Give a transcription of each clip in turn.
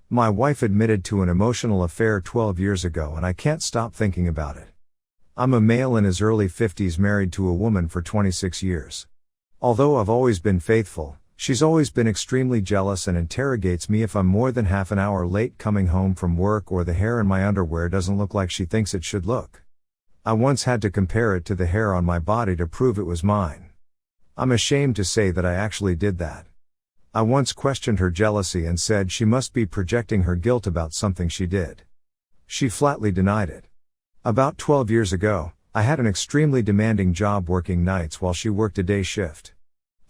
My wife admitted to an emotional affair 12 years ago and I can't stop thinking about it. I'm a male in his early 50s married to a woman for 26 years. Although I've always been faithful, she's always been extremely jealous and interrogates me if I'm more than half an hour late coming home from work or the hair in my underwear doesn't look like she thinks it should look. I once had to compare it to the hair on my body to prove it was mine. I'm ashamed to say that I actually did that. I once questioned her jealousy and said she must be projecting her guilt about something she did. She flatly denied it. About 12 years ago, I had an extremely demanding job working nights while she worked a day shift.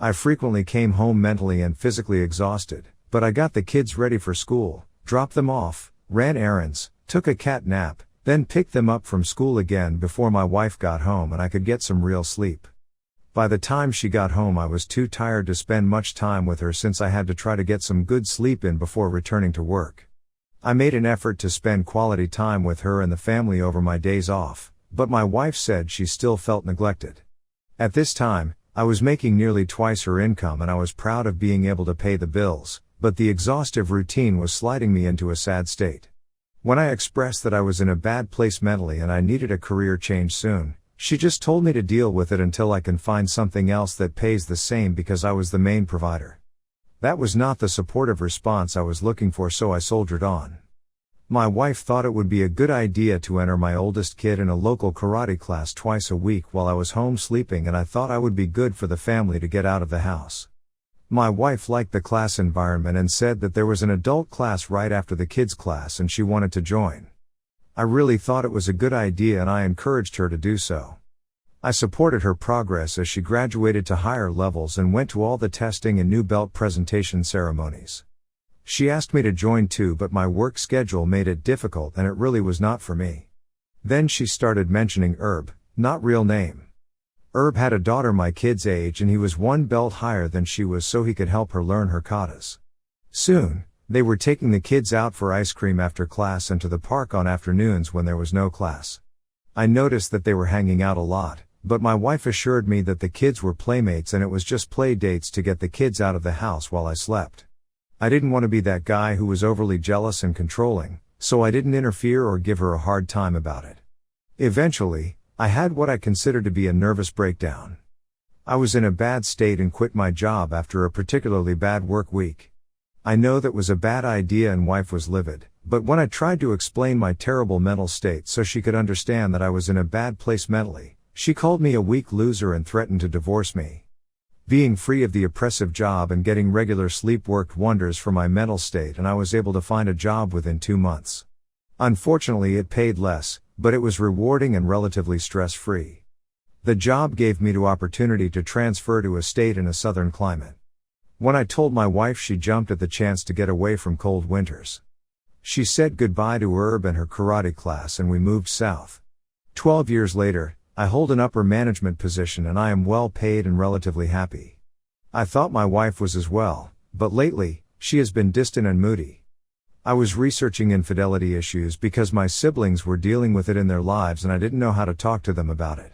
I frequently came home mentally and physically exhausted, but I got the kids ready for school, dropped them off, ran errands, took a cat nap, then picked them up from school again before my wife got home and I could get some real sleep. By the time she got home I was too tired to spend much time with her since I had to try to get some good sleep in before returning to work. I made an effort to spend quality time with her and the family over my days off, but my wife said she still felt neglected. At this time, I was making nearly twice her income and I was proud of being able to pay the bills, but the exhaustive routine was sliding me into a sad state. When I expressed that I was in a bad place mentally and I needed a career change soon, she just told me to deal with it until I can find something else that pays the same because I was the main provider. That was not the supportive response I was looking for, so I soldiered on. My wife thought it would be a good idea to enter my oldest kid in a local karate class twice a week while I was home sleeping, and I thought I would be good for the family to get out of the house. My wife liked the class environment and said that there was an adult class right after the kids' class and she wanted to join. I really thought it was a good idea and I encouraged her to do so. I supported her progress as she graduated to higher levels and went to all the testing and new belt presentation ceremonies. She asked me to join too, but my work schedule made it difficult and it really was not for me. Then she started mentioning Herb, not real name. Herb had a daughter my kid's age and he was one belt higher than she was so he could help her learn her katas. Soon, they were taking the kids out for ice cream after class and to the park on afternoons when there was no class. I noticed that they were hanging out a lot, but my wife assured me that the kids were playmates and it was just play dates to get the kids out of the house while I slept. I didn't want to be that guy who was overly jealous and controlling, so I didn't interfere or give her a hard time about it. Eventually, I had what I considered to be a nervous breakdown. I was in a bad state and quit my job after a particularly bad work week. I know that was a bad idea and wife was livid, but when I tried to explain my terrible mental state so she could understand that I was in a bad place mentally, she called me a weak loser and threatened to divorce me. Being free of the oppressive job and getting regular sleep worked wonders for my mental state and I was able to find a job within 2 months. Unfortunately it paid less, but it was rewarding and relatively stress-free. The job gave me the opportunity to transfer to a state in a southern climate. When I told my wife, she jumped at the chance to get away from cold winters. She said goodbye to Herb and her karate class and we moved south. 12 years later, I hold an upper management position and I am well paid and relatively happy. I thought my wife was as well, but lately, she has been distant and moody. I was researching infidelity issues because my siblings were dealing with it in their lives and I didn't know how to talk to them about it.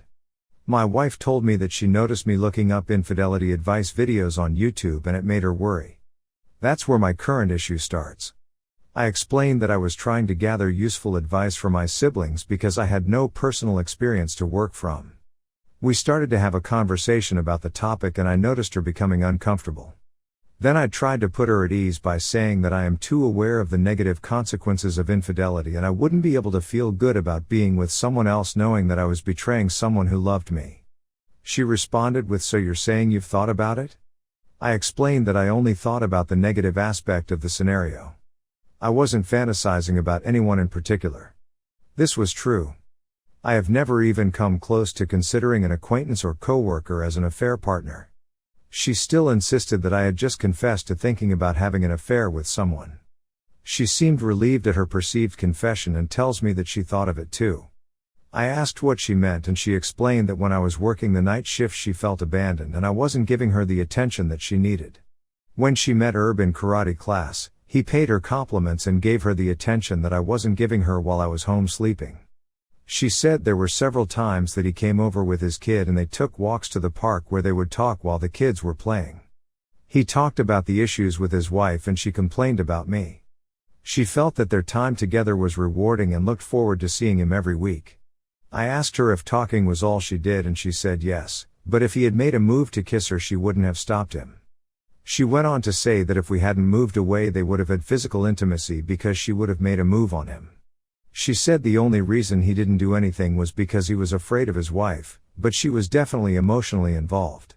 My wife told me that she noticed me looking up infidelity advice videos on YouTube and it made her worry. That's where my current issue starts. I explained that I was trying to gather useful advice for my siblings because I had no personal experience to work from. We started to have a conversation about the topic and I noticed her becoming uncomfortable. Then I tried to put her at ease by saying that I am too aware of the negative consequences of infidelity and I wouldn't be able to feel good about being with someone else knowing that I was betraying someone who loved me. She responded with, "So you're saying you've thought about it?" I explained that I only thought about the negative aspect of the scenario. I wasn't fantasizing about anyone in particular. This was true. I have never even come close to considering an acquaintance or coworker as an affair partner. She still insisted that I had just confessed to thinking about having an affair with someone. She seemed relieved at her perceived confession and tells me that she thought of it too. I asked what she meant and she explained that when I was working the night shift she felt abandoned and I wasn't giving her the attention that she needed. When she met Herb in karate class, he paid her compliments and gave her the attention that I wasn't giving her while I was home sleeping. She said there were several times that he came over with his kid and they took walks to the park where they would talk while the kids were playing. He talked about the issues with his wife and she complained about me. She felt that their time together was rewarding and looked forward to seeing him every week. I asked her if talking was all she did and she said yes, but if he had made a move to kiss her she wouldn't have stopped him. She went on to say that if we hadn't moved away they would have had physical intimacy because she would have made a move on him. She said the only reason he didn't do anything was because he was afraid of his wife, but she was definitely emotionally involved.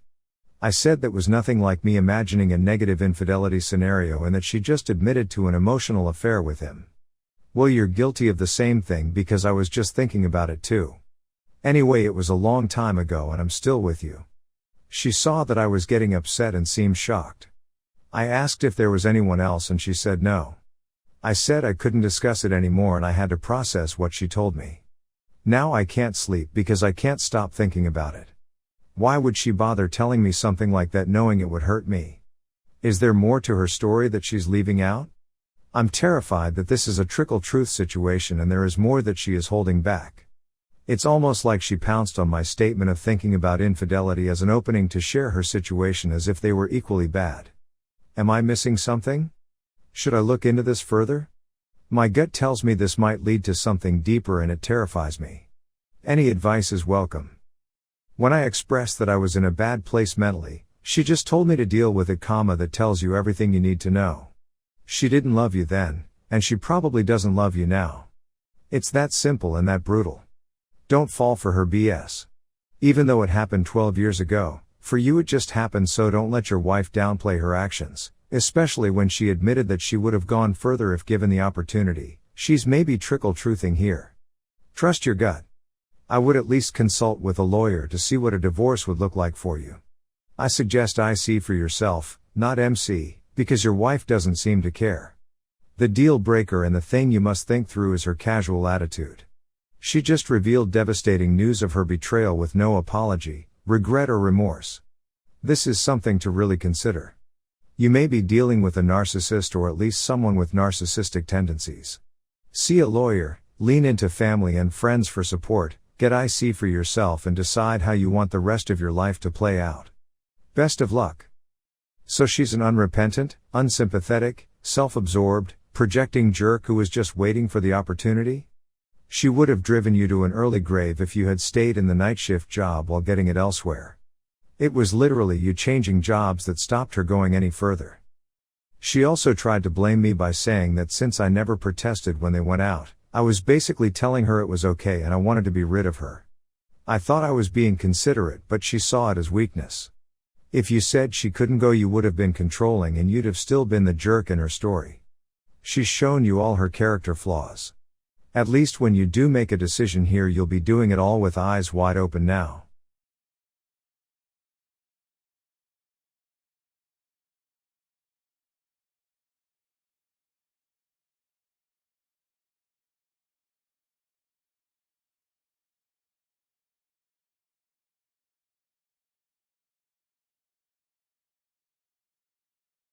I said that was nothing like me imagining a negative infidelity scenario and that she just admitted to an emotional affair with him. Well, you're guilty of the same thing because I was just thinking about it too. Anyway, it was a long time ago and I'm still with you. She saw that I was getting upset and seemed shocked. I asked if there was anyone else and she said no. I said I couldn't discuss it anymore and I had to process what she told me. Now I can't sleep because I can't stop thinking about it. Why would she bother telling me something like that knowing it would hurt me? Is there more to her story that she's leaving out? I'm terrified that this is a trickle truth situation and there is more that she is holding back. It's almost like she pounced on my statement of thinking about infidelity as an opening to share her situation as if they were equally bad. Am I missing something? Should I look into this further? My gut tells me this might lead to something deeper and it terrifies me. Any advice is welcome. When I expressed that I was in a bad place mentally, she just told me to deal with it, that tells you everything you need to know. She didn't love you then, and she probably doesn't love you now. It's that simple and that brutal. Don't fall for her BS. Even though it happened 12 years ago, for you it just happened, so don't let your wife downplay her actions, especially when she admitted that she would have gone further if given the opportunity. She's maybe trickle truthing here. Trust your gut. I would at least consult with a lawyer to see what a divorce would look like for you. I suggest IC for yourself, not MC, because your wife doesn't seem to care. The deal breaker and the thing you must think through is her casual attitude. She just revealed devastating news of her betrayal with no apology, regret or remorse. This is something to really consider. You may be dealing with a narcissist or at least someone with narcissistic tendencies. See a lawyer, lean into family and friends for support, get IC for yourself and decide how you want the rest of your life to play out. Best of luck. So she's an unrepentant, unsympathetic, self-absorbed, projecting jerk who was just waiting for the opportunity? She would have driven you to an early grave if you had stayed in the night shift job while getting it elsewhere. It was literally you changing jobs that stopped her going any further. She also tried to blame me by saying that since I never protested when they went out, I was basically telling her it was okay and I wanted to be rid of her. I thought I was being considerate, but she saw it as weakness. If you said she couldn't go, you would have been controlling and you'd have still been the jerk in her story. She's shown you all her character flaws. At least when you do make a decision here, you'll be doing it all with eyes wide open now.